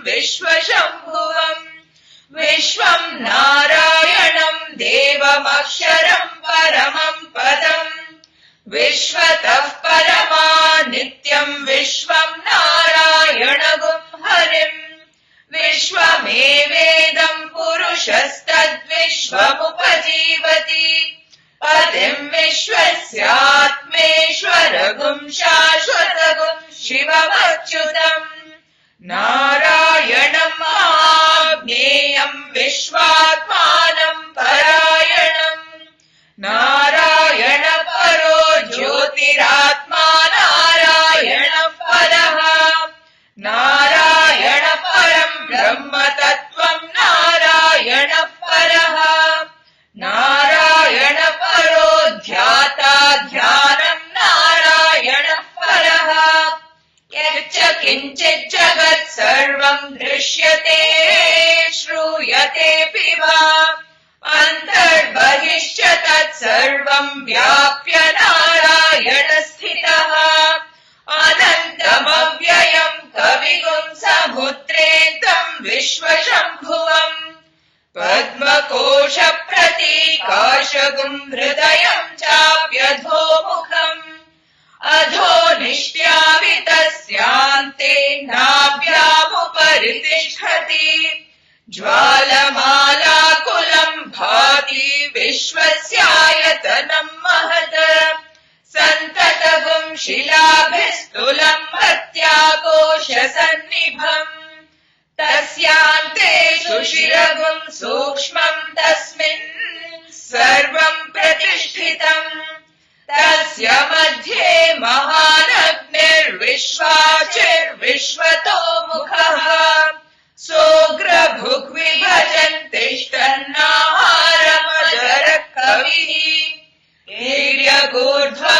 विश्वशम्भुवम् विश्वम् नारायणम् देवमक्षरम् परमम् पदम् विश्वतः परमा नित्यम् विश्वम् नारायणगुम् हरिम् विश्वमेवेदम् पुरुषस्तद्विश्वमुपजीवति पतिम् विश्वस्यात्मेश्वरगुम् शाश्वतगुम् शिवमच्युतम् नारायणम् महाज्ञेयम् विश्वात्मानम् परायणम् नारायण परो ज्योतिरात्मा नारायण परः नारायण परम् ब्रह्म तत्त्वम् नारायण परः नारायण परो ध्याता ध्यानम् नारायण परः यच्च किञ्चित् जगत् सर्वम् दृश्यते श्रूयतेऽपि वा अन्तर्बहिश्च तत्सर्वम् व्याप्य नारायण स्थितः अनन्तमव्ययम् कविगुम् समुद्रेन्तम् विश्वशम्भुवम् पद्मकोश प्रतीकाशगुम् हृदयम् चाप्यधोमुखम् अधो निष्ट्यावितस्यान्ते नाभ्यामुपरि तिष्ठति ज्वालमालाकुलम् भाति विश्वस्यायतनम् महत् सन्ततगुम् शिलाभिस्तुलम् भक्त्याकोशसन्निभम् तस्यान्ते सुशिरगुम् सूक्ष्मम् तस्मिन् सर्वम् प्रतिष्ठितम् तस्य मध्ये महानग्निर्विश्वाचिर्विश्वतो मुखः सोऽग्रभुग्विभजन् तिष्ठन्नाहारमजर कविः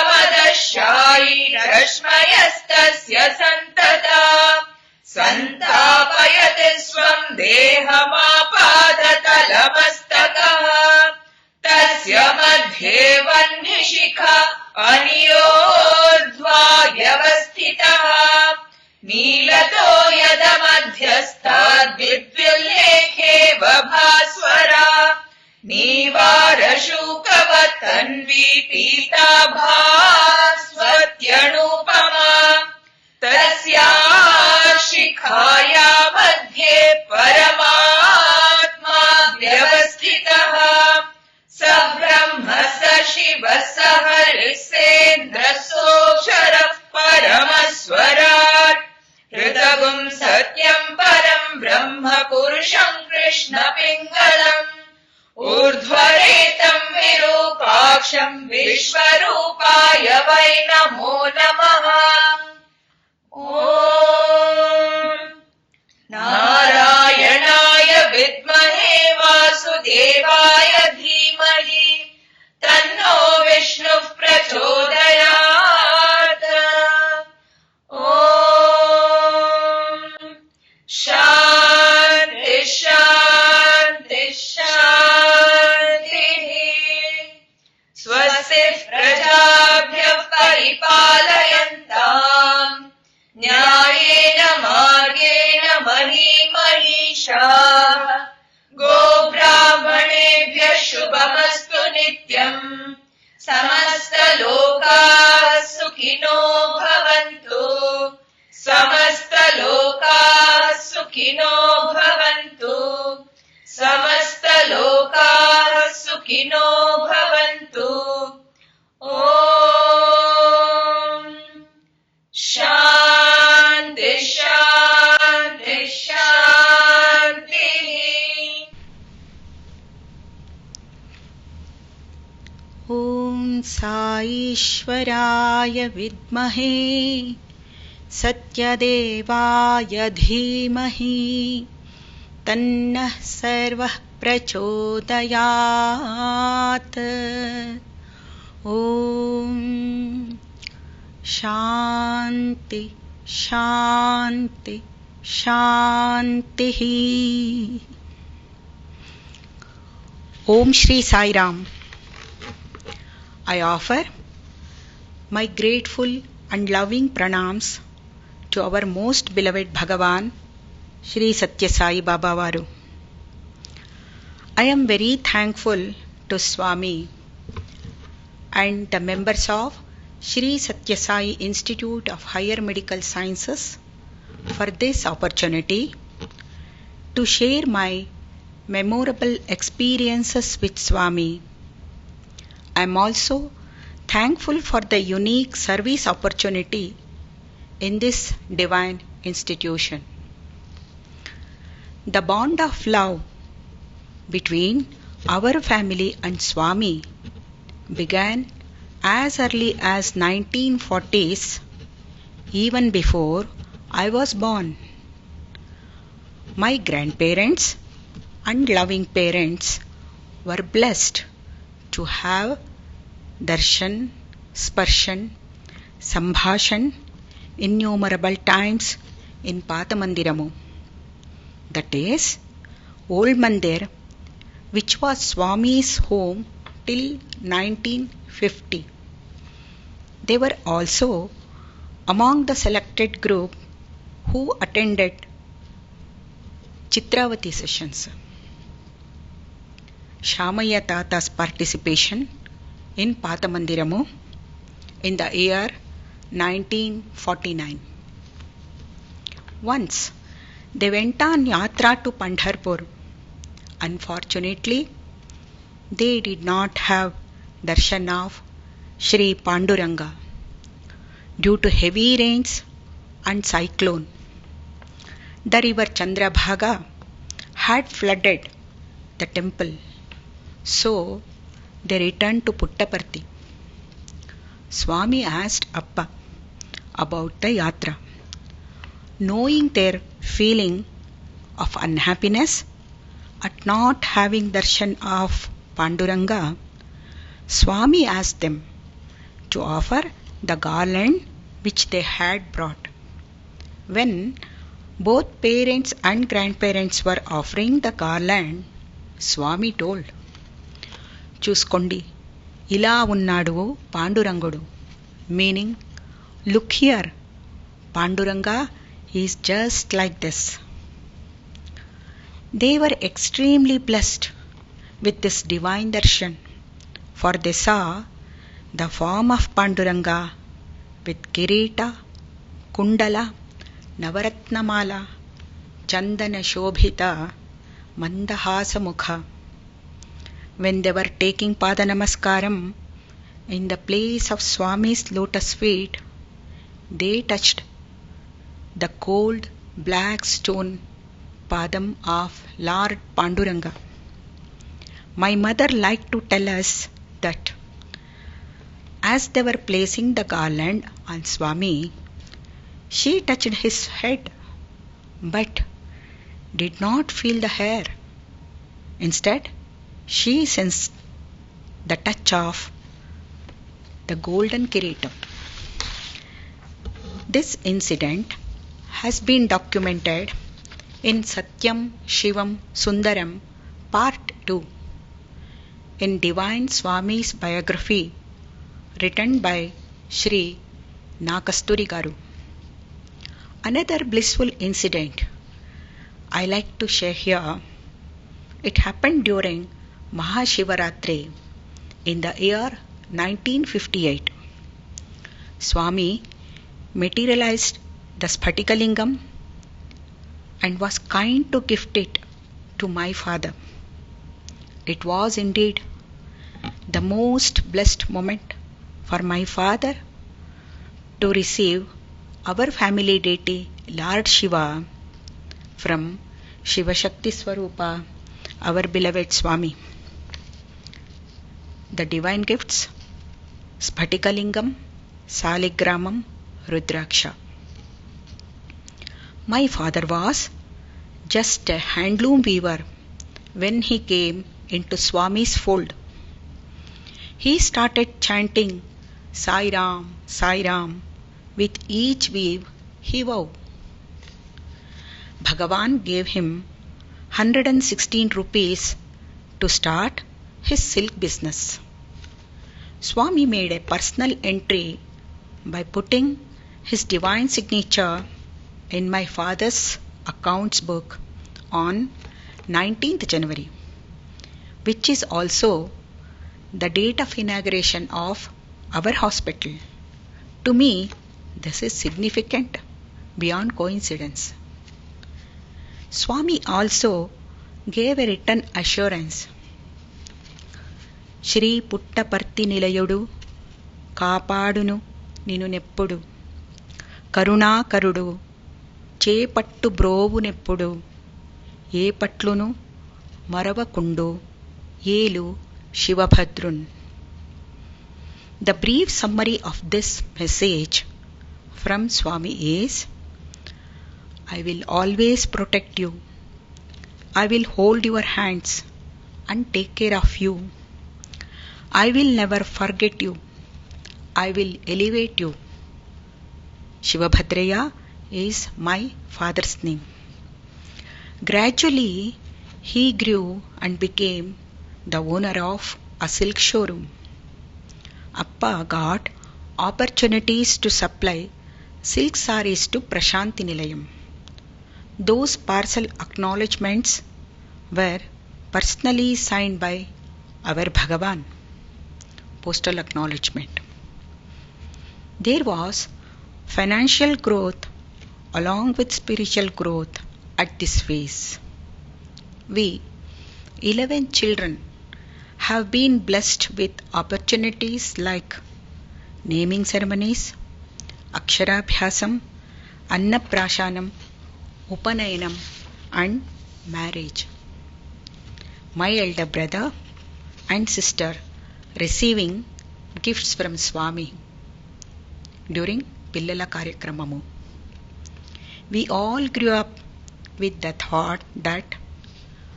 ईड्यगूर्ध्वमदशायी रश्मयस्तस्य सन्तता सन्तापयति स्वम् देहमापादतलमस्तकः तस्य मध्ये वह्निशिखा अनियोर्ध्वा व्यवस्थितः नीलतो यदमध्यस्थाद्विद्युल्लेखेव भास्वरा नीवारशूकवत्तन्वी पीताभास्वत्यणुपमा तस्या शिखाया मध्ये परमात्मा व्यवस्थितः स ब्रह्म स शिवः स हरिः सेन्द्रः सोऽक्षरः परमस्वराट् हृदगुम् सत्यम् परम् ब्रह्म पुरुषम् कृष्णपिङ्गलम् ऊर्ध्वरेतम् विरूपाक्षम् विश्वरूपाय वै नमो नमः ॐ नारायणाय विद्महे वासुदेवाय धीमहि तन्नो विष्णुः प्रचोदयात् ॐ शान्ति शान्ति शान्तिः स्वस्ति प्रजाभ्यः परिपालयन्ताम् न्यायेन मार्गेण महीमहीषाः गोब्राह्मणेभ्यः शुभमस्तु नित्यम् समस्तलोकाः सुखिनो भवन्तु समस्तलोकाः सुखिनो भवन्तु समस्तलोकाः सुखिनो भवन्तु ॐ शान्ति शान्ति शान्तिः ॐ साईश्वराय विद्महे सत्यदेवाय धीमहि तन्नः सर्वः प्रचोदयात् ॐ शान्ति शान्ति शान्तिः Om Shri Sai Ram. I offer my grateful and loving pranams to our most beloved Bhagavan, Shri Satya Sai Baba Varu. I am very thankful to Swami and the members of Shri Satya Sai Institute of Higher Medical Sciences for this opportunity to share my memorable experiences with Swami. I am also thankful for the unique service opportunity in this divine institution. The bond of love between our family and Swami began as early as 1940s, even before I was born. My grandparents and loving parents were blessed to have darshan, sparshan, sambhashan innumerable times in Patamandiramu. That is, Old Mandir, which was Swami's home till 1950. They were also among the selected group who attended Chitravati sessions. Shamaya Tata's participation in Patamandiramu in the year 1949. Once they went on yatra to Pandharpur. Unfortunately, they did not have darshan of Shri Panduranga due to heavy rains and cyclone. The river Chandrabhaga had flooded the temple, so they returned to Puttaparthi. Swami asked Appa about the yatra. Knowing their feeling of unhappiness at not having darshan of Panduranga, Swami asked them to offer the garland which they had brought. When both parents and grandparents were offering the garland, Swami told, "Chuskondi, ila unnadu Pandurangudu," meaning, "Look here, Panduranga is just like this." They were extremely blessed with this divine darshan, for they saw the form of Panduranga with Kirita, Kundala, Navaratnamala, Chandana Shobhita, Mandahasa Mukha. When they were taking Pada Namaskaram in the place of Swami's lotus feet, they touched the cold black stone padam of Lord Panduranga. My mother liked to tell us that as they were placing the garland on Swami, she touched his head but did not feel the hair. Instead, she sensed the touch of the golden kiritam. This incident has been documented in Satyam Shivam Sundaram Part 2 in Divine Swami's biography written by Shri Nakasturi Garu. Another blissful incident I like to share here. It happened during Mahashivaratri in the year 1958. Swami materialized the Sphatikalingham and was kind to gift it to my father. It was indeed the most blessed moment for my father to receive our family deity Lord Shiva from Shiva Shakti Swarupa, our beloved Swami. The divine gifts: Sphatikalingham, Saligramam, Rudraksha. My father was just a handloom weaver when he came into Swami's fold. He started chanting Sai Ram, Sai Ram with each weave he wove. Bhagavan gave him 116 rupees to start his silk business. Swami made a personal entry by putting his divine signature in my father's accounts book on 19th January, which is also the date of inauguration of our hospital. To me, this is significant beyond coincidence. Swami also gave a written assurance. Shri Puttaparthi నిలయుడు కాపాడును నిను నెప్పుడు కరుణాకరుడు చేపట్టు బ్రోవునెప్పుడు ఏ పట్లును మరవకుండు ఏలు శివభద్రున్. The brief summary of this message from Swami is: I will always protect you. I will hold your hands and take care of you. I will never forget you. I will elevate you. Shivabhadraya is my father's name. Gradually, he grew and became the owner of a silk showroom. Appa got opportunities to supply silk sarees to Prashanti Nilayam. Those parcel acknowledgements were personally signed by our Bhagavan. Postal acknowledgement. There was financial growth along with spiritual growth at this phase. We, 11 children, have been blessed with opportunities like naming ceremonies, Aksharabhyasam, Annaprashanam, Upanayanam and marriage. My elder brother and sister receiving gifts from Swami during Pillala Karyakramamu. We all grew up with the thought that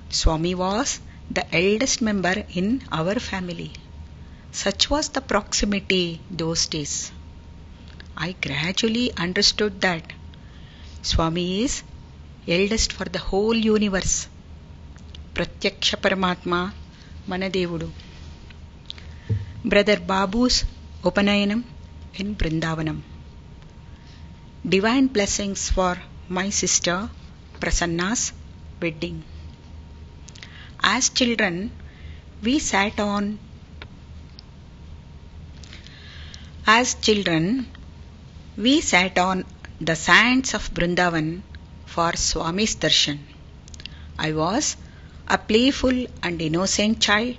Swami was the eldest member in our family. Such was the proximity those days. I gradually understood that Swami is eldest for the whole universe. Pratyaksha Paramatma Manadevudu. Brother Babu's Upanayanam in Brindavanam. Divine blessings for my sister Prasanna's wedding. As children, we sat on the sands of Brindavan for Swami's darshan. I was a playful and innocent child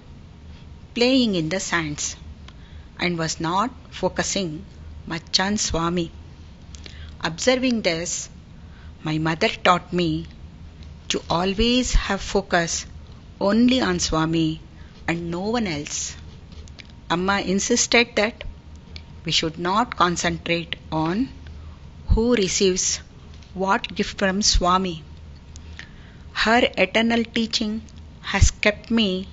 playing in the sands and was not focusing much on Swami. Observing this, my mother taught me to always have focus only on Swami and no one else. Amma insisted that we should not concentrate on who receives what gift from Swami. Her eternal teaching has kept me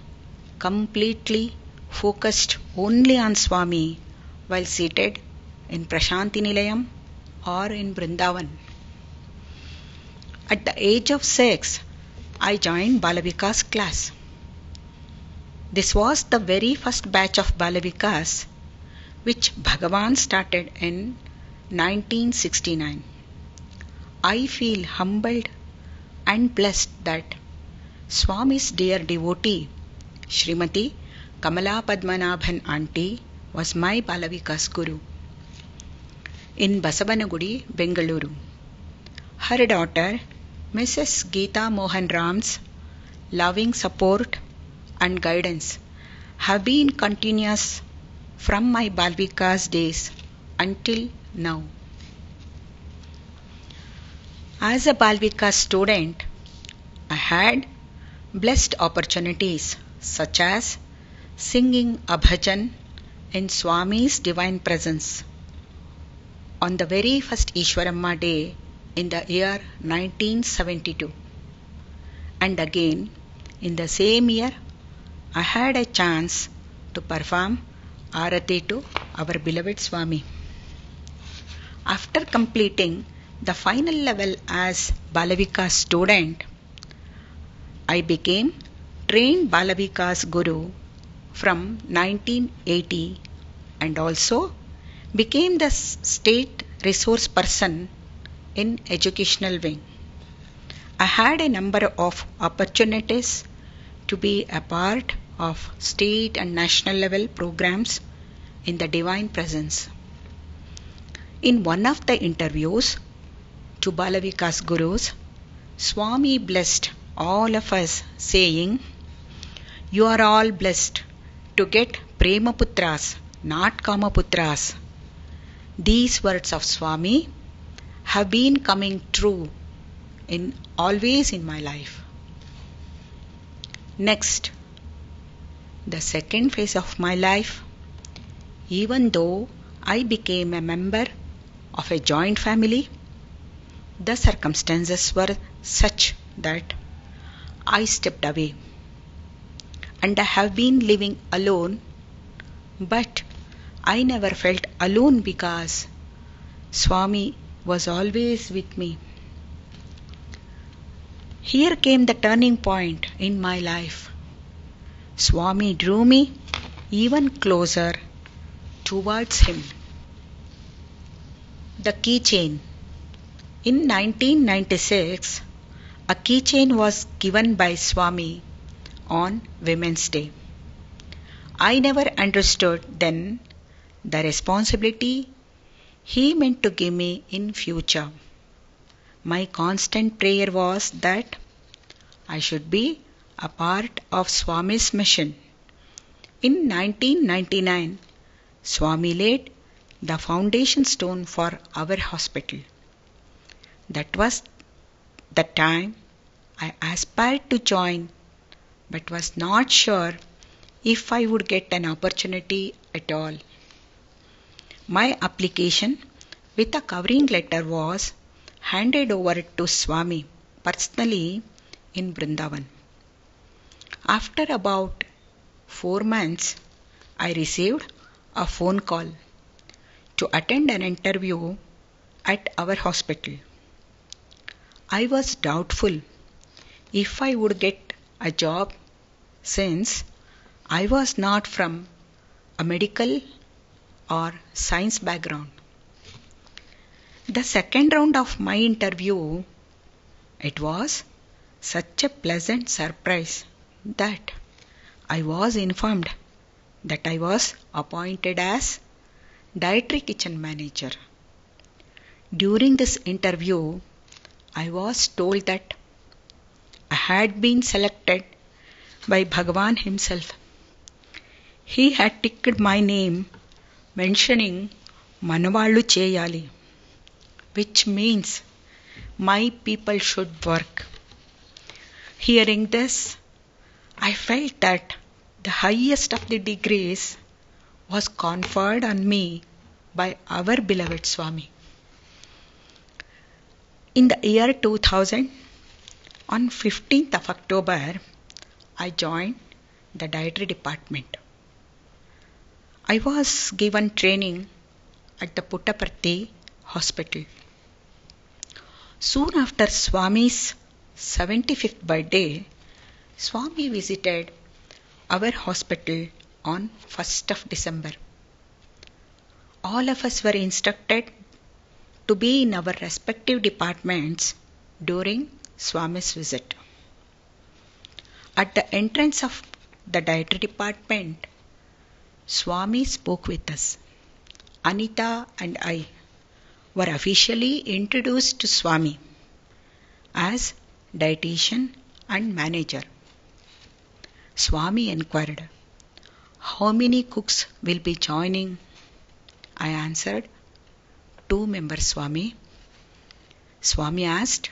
completely focused only on Swami while seated in Prashanti Nilayam or in Brindavan. At the age of 6, I joined Balavikas class. This was the very first batch of Balavikas which Bhagavan started in 1969. I feel humbled and blessed that Swami's dear devotee Srimati Kamala Padmanabhan Aunty was my Balavikas Guru in Basavanagudi, Bengaluru. Her daughter Mrs. Geeta Mohan Ram's loving support and guidance have been continuous from my Balavikas days until now. As a Balavikas student, I had blessed opportunities such as singing a bhajan in Swami's divine presence on the very first Ishwaramma day in the year 1972. And again, in the same year, I had a chance to perform Arati to our beloved Swami. After completing the final level as Balavikas student, I became trained Balavikas Guru from 1980 and also became the state resource person in educational wing. I had a number of opportunities to be a part of state and national level programs in the Divine Presence. In one of the interviews to Balavika's gurus, Swami blessed all of us, saying, "You are all blessed to get Premaputras, not Kamaputras." These words of Swami have been coming true always in my life. Next, the second phase of my life, even though I became a member of a joint family, the circumstances were such that I stepped away, and I have been living alone, but I never felt alone because Swami was always with me. Here came the turning point in my life. Swami drew me even closer towards him. The keychain. In 1996, a keychain was given by Swami on Women's Day. I never understood then the responsibility he meant to give me in future. My constant prayer was that I should be a part of Swami's mission. In 1999, Swami laid the foundation stone for our hospital. That was the time I aspired to join, but was not sure if I would get an opportunity at all. My application with a covering letter was handed over to Swami personally in Vrindavan. After about 4 months, I received a phone call to attend an interview at our hospital. I was doubtful if I would get a job since I was not from a medical or science background. The second round of my interview, it was such a pleasant surprise that I was informed that I was appointed as dietary kitchen manager. During this interview, I was told that I had been selected by Bhagavan himself. He had ticked my name mentioning Manavallu Cheyali, which means my people should work. Hearing this, I felt that the highest of the degrees was conferred on me by our beloved Swami. In the year 2000, on 15th of October, I joined the dietary department. I was given training at the Puttaparthi hospital. Soon after Swami's 75th birthday, Swami visited our hospital on 1st of December. All of us were instructed to be in our respective departments during Swami's visit. At the entrance of the dietary department, Swami spoke with us. Anita and I were officially introduced to Swami as dietitian and manager. Swami inquired, "How many cooks will be joining?" I answered, 2 members, Swami. Swami asked,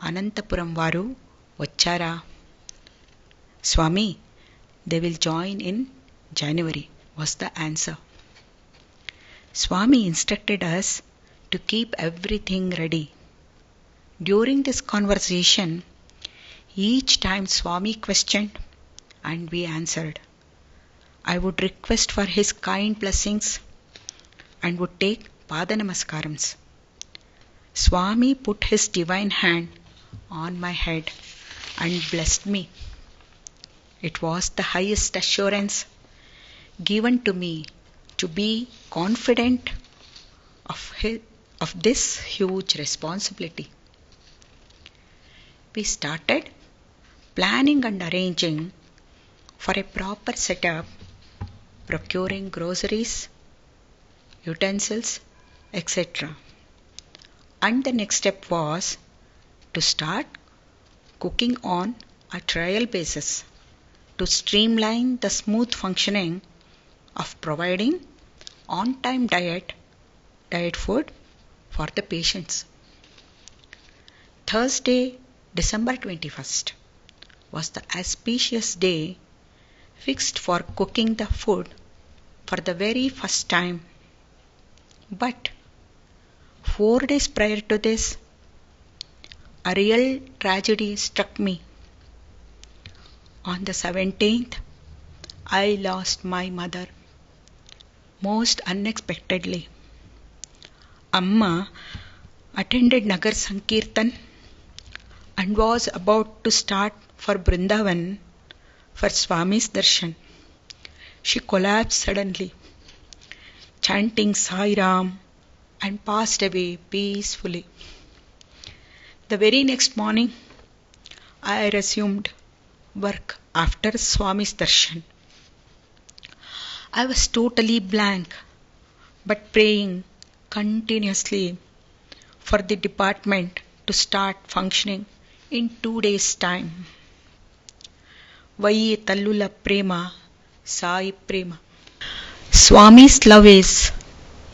"Anantapuram varu vachara?" "Swami, they will join in January," was the answer. Swami instructed us to keep everything ready. During this conversation, each time Swami questioned and we answered, I would request for his kind blessings and would take Pada Namaskarams. Swami put his divine hand on my head and blessed me. It was the highest assurance given to me to be confident of this huge responsibility. we started planning and arranging for a proper setup, procuring groceries, utensils, etc. And the next step was to start cooking on a trial basis to streamline the smooth functioning of providing on-time diet food for the patients. Thursday, December 21st was the auspicious day fixed for cooking the food for the very first time. But 4 days prior to this, a real tragedy struck me. On the 17th, I lost my mother most unexpectedly. Amma attended Nagar Sankirtan and was about to start for Brindavan for Swami's darshan. She collapsed suddenly, chanting Sai Ram, and passed away peacefully. The very next morning, I resumed work after Swami's darshan. I was totally blank, but praying continuously for the department to start functioning in 2 days' time. Vayi Tallula Prema, Sai Prema. Swami's love is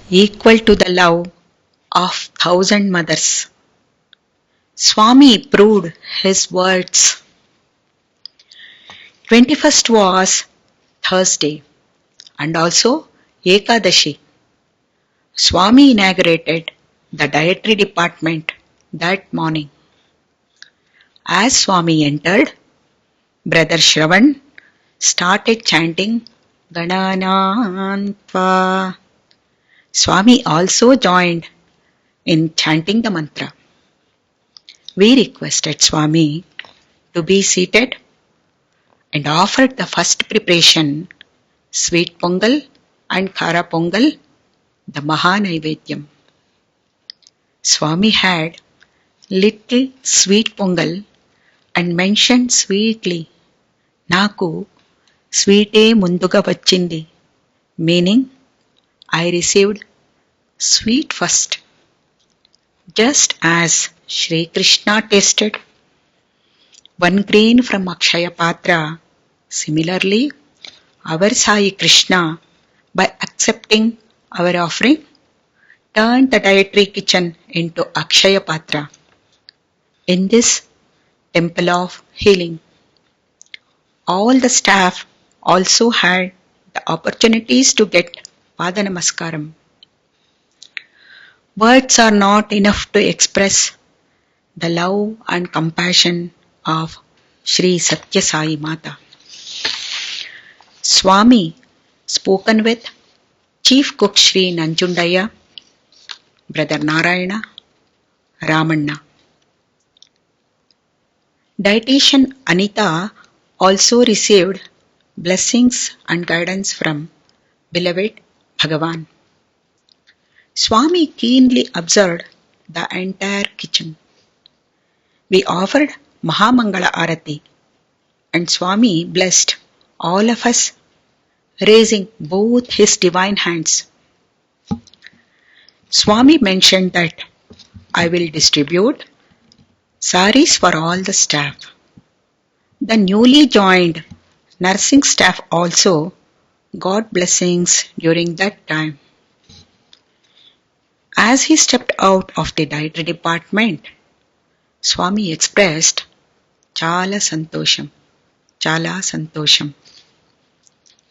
equal to the love of 1,000 mothers. Swami proved his words. 21st was Thursday and also Ekadashi. Swami inaugurated the dietary department that morning. As Swami entered, Brother Shravan started chanting Gananantva. Swami also joined in chanting the mantra. We requested Swami to be seated and offered the first preparation, sweet pongal and khara pongal, the Mahanaivedyam. Swami had little sweet pongal and mentioned sweetly, Naku sweete munduga vachindi, meaning I received sweet first. Just as Shri Krishna tasted one grain from Akshaya Patra, similarly, our Sai Krishna, by accepting our offering, turned the dietary kitchen into Akshaya Patra in this temple of healing. All the staff also had the opportunities to get Pada Namaskaram. Words are not enough to express the love and compassion of Sri Satya Sai Mata. Swami, spoken with Chief Cook Sri Nanjundaya, Brother Narayana, Ramanna. Dietitian Anita also received blessings and guidance from beloved Bhagavan. Swami keenly observed the entire kitchen. We offered Mahamangala Arati and Swami blessed all of us, raising both his divine hands. Swami mentioned that I will distribute saris for all the staff. The newly joined nursing staff also got blessings during that time. As he stepped out of the dietary department, Swami expressed Chala Santosham.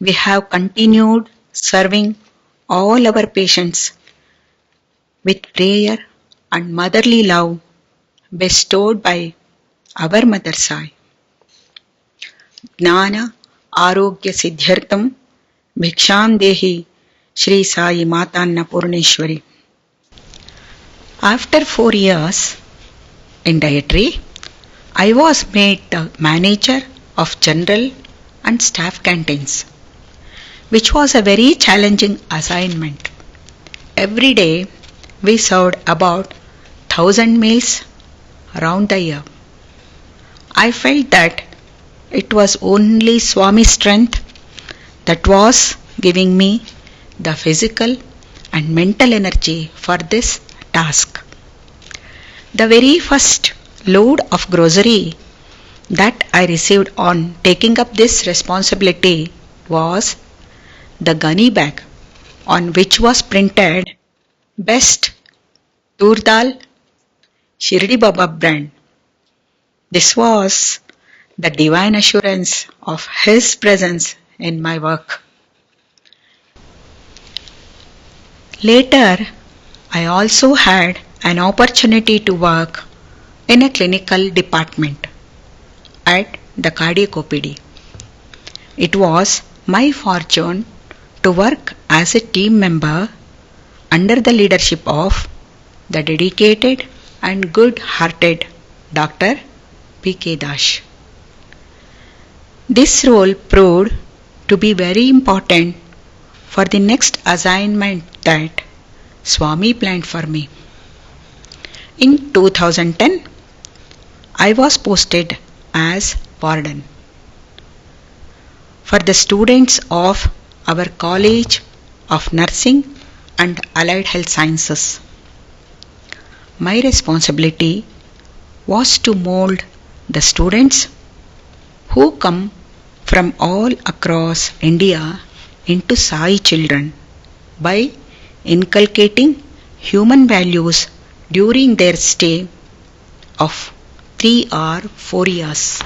We have continued serving all our patients with prayer and motherly love bestowed by our Mother Sai. Gnana Arogya Siddhyartam Bhiksham Dehi Shri Sai Mata Annapurneshwari. After 4 years in dietary, I was made the manager of general and staff canteens, which was a very challenging assignment. Every day we served about 1,000 meals around the year. I felt that it was only Swami's strength that was giving me the physical and mental energy for this task. The very first load of grocery that I received on taking up this responsibility was the gunny bag on which was printed Best Turdal Shirdi Baba brand. This was the divine assurance of His presence in my work. Later, I also had an opportunity to work in a clinical department at the cardiac OPD. It was my fortune to work as a team member under the leadership of the dedicated and good-hearted Dr. P.K. Dash. This role proved to be very important for the next assignment that Swami planned for me. In 2010, I was posted as warden for the students of our College of Nursing and Allied Health Sciences. My responsibility was to mold the students who come from all across India into Sai children by inculcating human values during their stay of 3 or 4 years.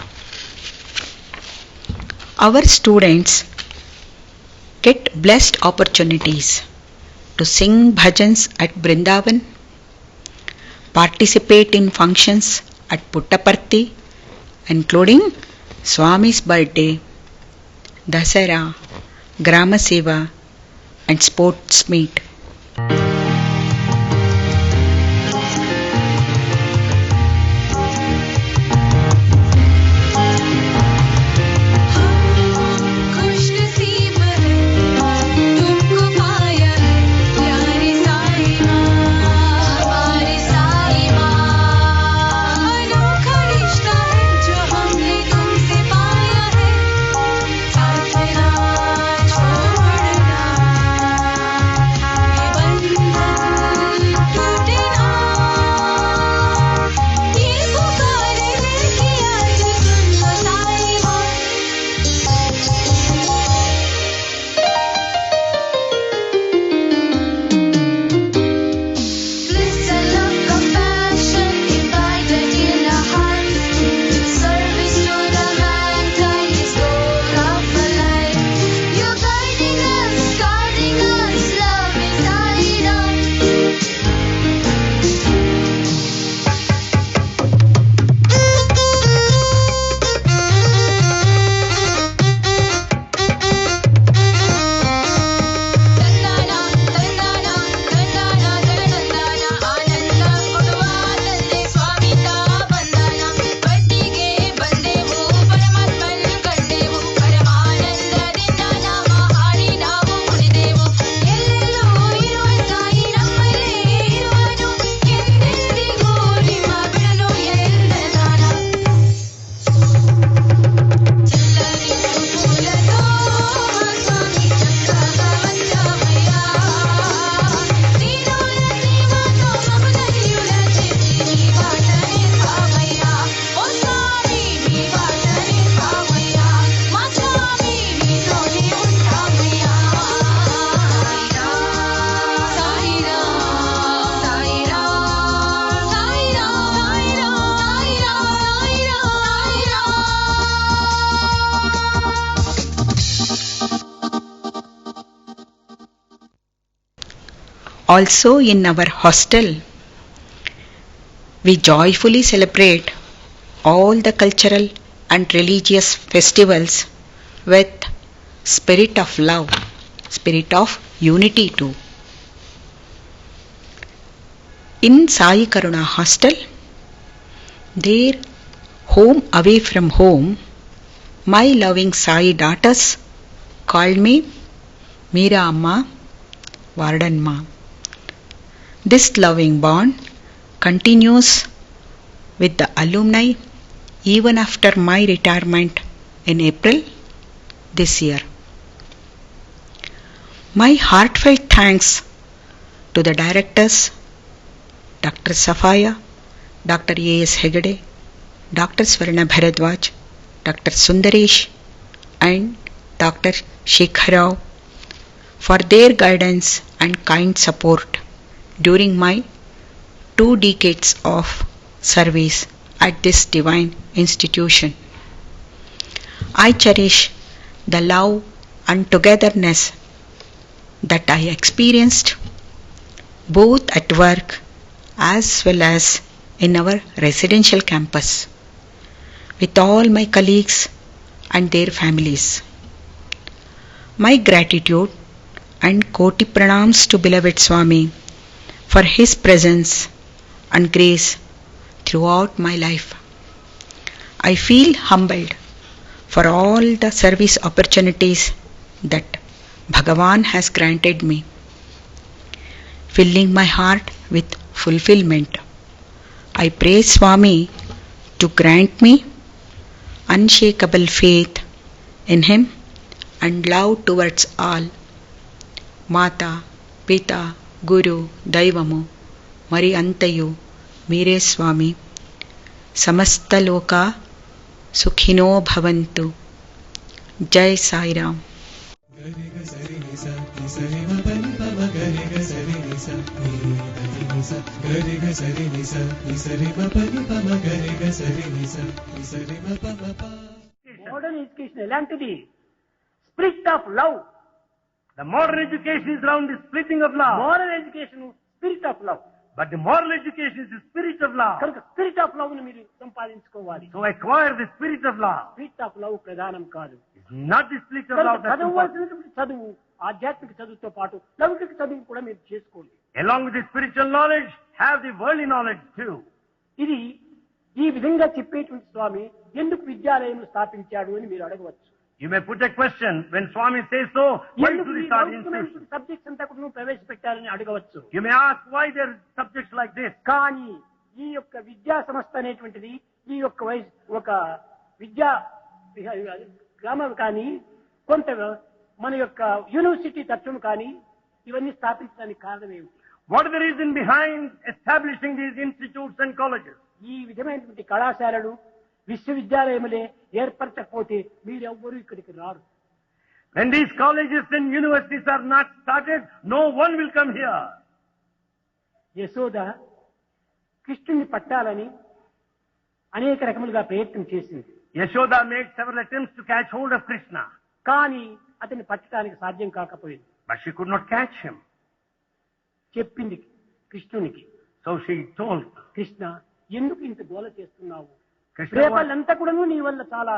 Our students get blessed opportunities to sing bhajans at Brindavan, participate in functions at Puttaparthi, including Swami's birthday, Dasara, Grama Seva, and sports meet. Also in our hostel, we joyfully celebrate all the cultural and religious festivals with spirit of love, spirit of unity too. In Sai Karuna hostel, there home away from home, my loving Sai daughters called me Meera Amma, Vardan Ma. This loving bond continues with the alumni even after my retirement in April this year. My heartfelt thanks to the directors, Dr. Safaya, Dr. A.S. Hegade, Dr. Swarna Bharadwaj, Dr. Sundaresh and Dr. Shekhar Rao for their guidance and kind support during my 2 decades of service at this divine institution. I cherish the love and togetherness that I experienced both at work as well as in our residential campus with all my colleagues and their families. My gratitude and Koti Pranams to beloved Swami for his presence and grace throughout my life. I feel humbled for all the service opportunities that Bhagavan has granted me, filling my heart with fulfillment. I pray Swami to grant me unshakable faith in him and love towards all. Mata, Pita, Guru, Daivamu, Mari Antayu, Mere Swami, Samasta Loka, Sukhino Bhavantu. Jai Sai Ram. Modern education ఎలాంటిది? Spirit of love. The modern education is around the splitting of love. Modern education spirit of love. But the moral education is the spirit of love. కనుక spirit of love ని మీరు సంపాదించుకోవాలి. So acquire the spirit of love. Spirit of love ప్రధానం కాదు. It's not the spirit of love that's important. చదవవలసినటువంటి చదువు ఆధ్యాత్మిక చదువుతో పాటు లౌకిక చదువు కూడా మీరు చేసుకోండి. Along with the spiritual knowledge, have the worldly knowledge too. ఇది ఈ విధంగా చెప్పేటువంటి స్వామి ఎందుకు విద్యాలయం స్థాపించాడు అని మీరు అడగవచ్చు. You may put a question when Swami says so. Why should we start institution? Subjects అంతా కూడా ప్రవేశపెట్టాలని అడగవచ్చు. You may ask why there are subjects like this. కానీ ఈ యొక్క విద్యా సంస్థ అనేటువంటిది ఈ యొక్క ఒక విద్యా గ్రామం కానీ కొంత మన యొక్క యూనివర్సిటీ తత్వం కానీ ఇవన్నీ స్థాపించడానికి కారణం ఏమిటి? What is the reason behind establishing these institutes and colleges? ఈ విధమైనటువంటి కళాశాలలు విశ్వవిద్యాలయములే ఏర్పరచకపోతే మీరెవ్వరూ ఇక్కడికి రారు. When these colleges and universities are not started, no one will come here. Yashoda కృష్ణుని పట్టాలని అనేక రకములుగా ప్రయత్నం చేసింది. Yashoda made several attempts to catch hold of Krishna. కానీ అతన్ని పట్టడానికి సాధ్యం కాకపోయింది. But she could not catch him. చెప్పింది కృష్ణునికి. So she told కృష్ణ ఎందుకు ఇంత గోల చేస్తున్నావు? Krishna, రేపల్లంతా కూడా నీ వల్ల చాలా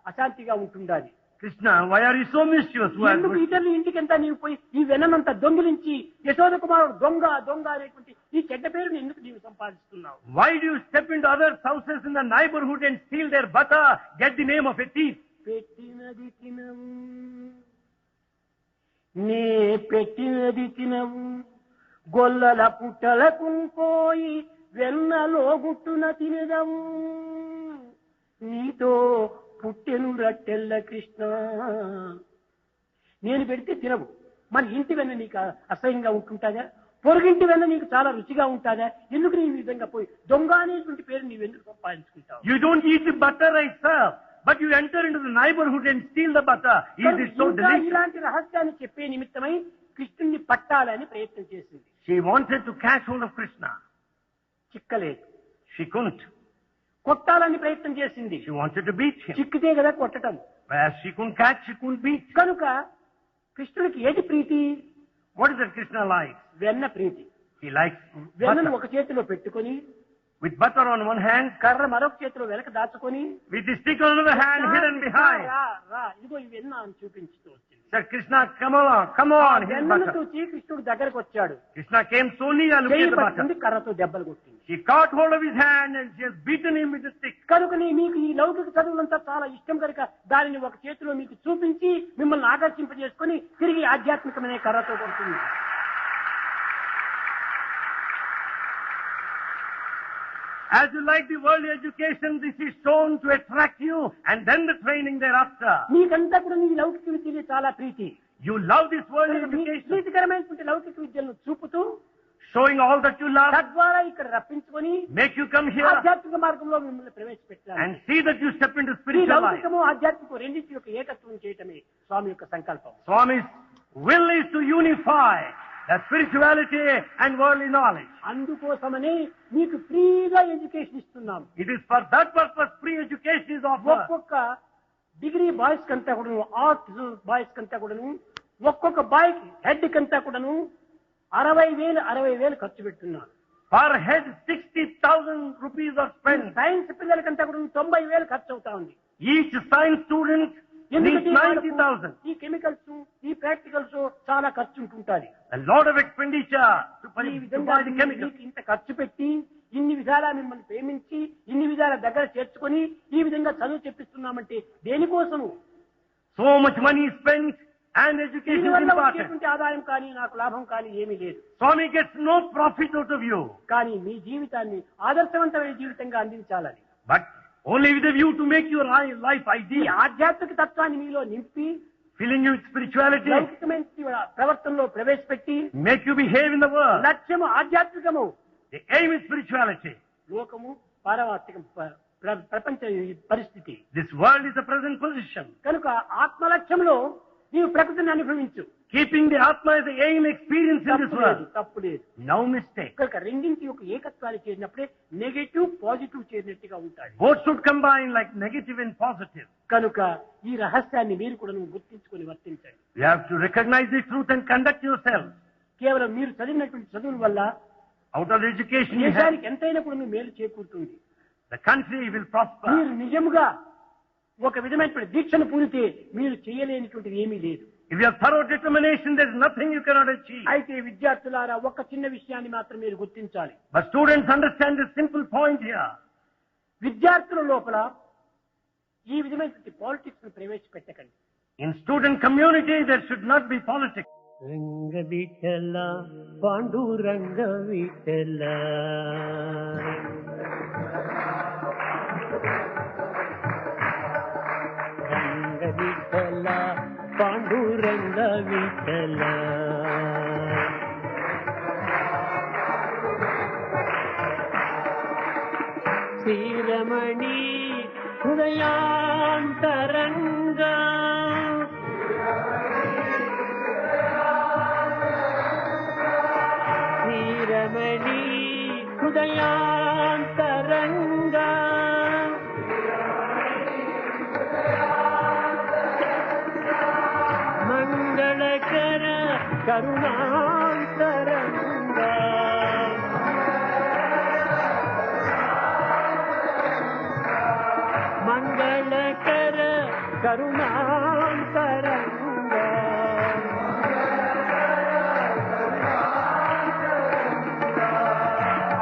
అశాంతిగా ఉంటుండాలి. Krishna, why are you so mischievous? ఎందుకు ఇతరుల ఇంటికంతా నీవు పోయి ఈ వెన్ననంతా దొంగిలించి యశోద కుమారుడు దొంగ దొంగ అనేటువంటి ఈ చెడ్డ పేరుని ఎందుకు నీవు సంపాదిస్తున్నావు? Why do you step into others' houses in the neighborhood and steal their butter, get the name of a thief? పెట్టినది తినవు నే పెట్టినది తినవు గొల్లల పుట్టలకు పోయి వెన్నలో గుట్టున తినదవు నీతో పుట్టెను రట్టెల్ల కృష్ణ. నేను పెడితే తినవు. మన ఇంటి వెన్న నీకు అసహ్యంగా ఉంటుంటాగా? పొరుగింటి వెన్న నీకు చాలా రుచిగా ఉంటాగా? ఎందుకు నీ విధంగా పోయి దొంగ అనేటువంటి పేరు నీవెందుకు సంపాదించుకుంటావు? You don't eat the butter I serve, but you enter into the neighborhood and steal the butter. Is it so delicious? ఇలాంటి రహస్యాన్ని చెప్పే నిమిత్తమై కృష్ణుని పట్టాలని ప్రయత్నం చేసింది. She wanted to catch hold of Krishna. చిక్కలేదు. She couldn't. కొట్టాలని ప్రయత్నం చేసింది. She wanted to beat him. చిక్కితే కదా కొట్టడం. Whereas she couldn't catch, she couldn't beat. కనుక కృష్ణుడికి ఏది ప్రీతి? What is that Krishna likes? వెన్న ప్రీతి. He likes వెన్నను butter. ఒక చేతిలో పెట్టుకొని With butter on one hand, కర్ర మరొక చేతిలో వెనక దాచుకొని with the stick on the other hand hidden behind. రా రా ఇదిగో ఈ వెన్న అని చూపించుతూ వచ్చింది. Said Krishna, come on, here's వెన్నను butter. చూచి కృష్ణుడు దగ్గరకు వచ్చాడు. Krishna came so near, looked చేయి at the butter. పట్టుకుంది, కర్రతో దెబ్బలు కొట్టింది. She caught hold of his hand and she has beaten him with the stick. కనుక మీకు ఈ లౌకిక చదువులంతా చాలా ఇష్టం కనుక దానిని ఒక చేతిలో మీకు చూపించి మిమ్మల్ని ఆకర్షింపజేసుకొని తిరిగి ఆధ్యాత్మికమైన కర్రతో కొడుతుంది. As you like the worldly education, this is shown to attract you, and then the training thereafter. నీకంతా కూడా నీ లౌకిక విద్యని చాలా ప్రీతి. You love this worldly education, ప్రీతికరమైనటువంటి లౌకిక విద్యను చూపుతూ showing all that you love, తద్వారా ఇక్కడ రప్పించుకొని make you come here ఆధ్యాత్మిక మార్గంలో మిమ్మల్ని ప్రవేశపెట్టాలి. and see that you step into ఈ spiritual life. లౌకికము ఆధ్యాత్మిక రెండింటి యొక్క ఏకత్వం చేయటమే స్వామి యొక్క సంకల్పం. Swami's will is to unify the spirituality and worldly knowledge. అందుకోసమనే మీకు ఫ్రీగా ఎడ్యుకేషన్ ఇస్తున్నాం. It is for that purpose free education is offered. ఒక్కొక్క డిగ్రీ బాయ్స్ కంతా కూడాను, ఆర్ట్స్ బాయ్స్ కంతా కూడాను, ఒక్కొక్క బాయ్ హెడ్ కంతా కూడాను 60,000 ఖర్చు పెడుతున్నారు. Per head 60,000 rupees are spent. Science పిల్లలకంతా కూడా 90,000 ఖర్చు అవుతా ఉంది. Each science student needs ఎందుకంటే 90,000. ఈ కెమికల్స్, ఈ ప్రాక్టికల్స్ చాలా ఖర్చు ఉంటుంటాది. A lot of expenditure to ఈ buy విధంగా the chemicals. మీకు ఇంత ఖర్చు పెట్టి ఇన్ని విధాలా మిమ్మల్ని ప్రేమించి ఇన్ని విధాల దగ్గర చేర్చుకొని ఈ విధంగా చదువు చెప్పిస్తున్నామంటే దేనికోసము? So much money is spent and education is దీనివల్ల important. వచ్చేటువంటి ఆదాయం కానీ నాకు లాభం కానీ ఏమీ లేదు. Swami gets no profit out of you, కానీ మీ జీవితాన్ని ఆదర్శవంతమైన జీవితంగా అందించాలని, but only with a view to make your life ఈ ideal, ఆధ్యాత్మిక తత్వాన్ని మీలో నింపి filling you with spirituality, లౌకికమైన ప్రవర్తనలో ప్రవేశపెట్టి make you behave in the world. లక్ష్యము ఆధ్యాత్మికము, The aim is spirituality. లోకము పారమార్థికం, ప్రపంచ పరిస్థితి. This world is the present position. కనుక ఆత్మలక్ష్యంలో నీవు ప్రకృతిని అనుభవించు. Keeping the Atma as the aim experience in this world. తప్పు లేదు. No mistake. కనుక రెండింటి యొక్క ఏకత్వాలు చేరినప్పుడే నెగటివ్ పాజిటివ్ చేరినట్టుగా ఉంటాయి. Both should combine like negative and positive. కనుక ఈ రహస్యాన్ని మీరు కూడా గుర్తించుకొని వర్తించండి. You have to recognize the truth and conduct yourself. కేవలం మీరు చదివినటువంటి చదువుల వల్ల Out of the education you have, దేశానికి ఎంతైనా కూడా మీ మేలు చేకూరుతుంది. the country will prosper. మీరు నిజముగా ఒక విధమైనటువంటి దీక్షను పూరితే మీరు చేయలేనిటువంటిది ఏమీ లేదు. If you have thorough determination, there is nothing you cannot achieve. అయితే విద్యార్థులారా ఒక చిన్న విషయాన్ని మాత్రం మీరు గుర్తించాలి. But students understand this simple point here. విద్యార్థుల లోపల ఈ విధమైనటువంటి పాలిటిక్స్ ను ప్రవేశపెట్టకండి. In student community, there should not be politics. రంగ విఠల పాండురంగ విఠల రంగ విఠల పాండురంగ విఠల శ్రీరమణి హృదయాంతరంగా శ్రీరమణి హృదయాంతరంగా మంగళకర కరుణాంతరంగా మంగళకర కరుణాంతరంగా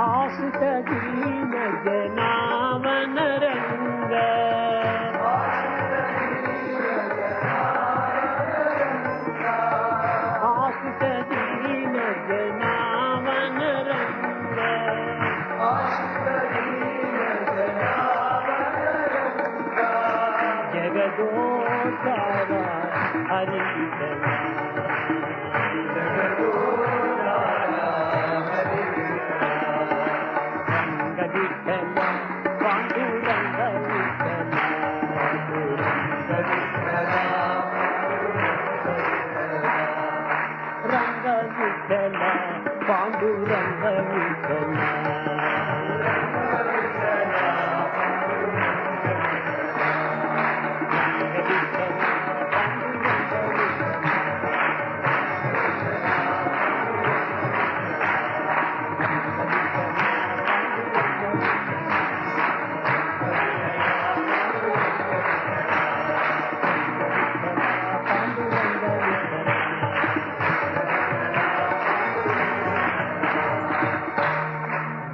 ఆసుత దీన జనావనరంగా ఆసుత దీన జనావనరంగా జగదోచార హరికల రంగ విఠల పాండురంగ విఠల రంగ విఠల పాండురంగ విఠల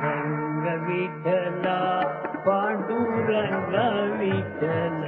రంగ విఠల పాండురంగ విఠల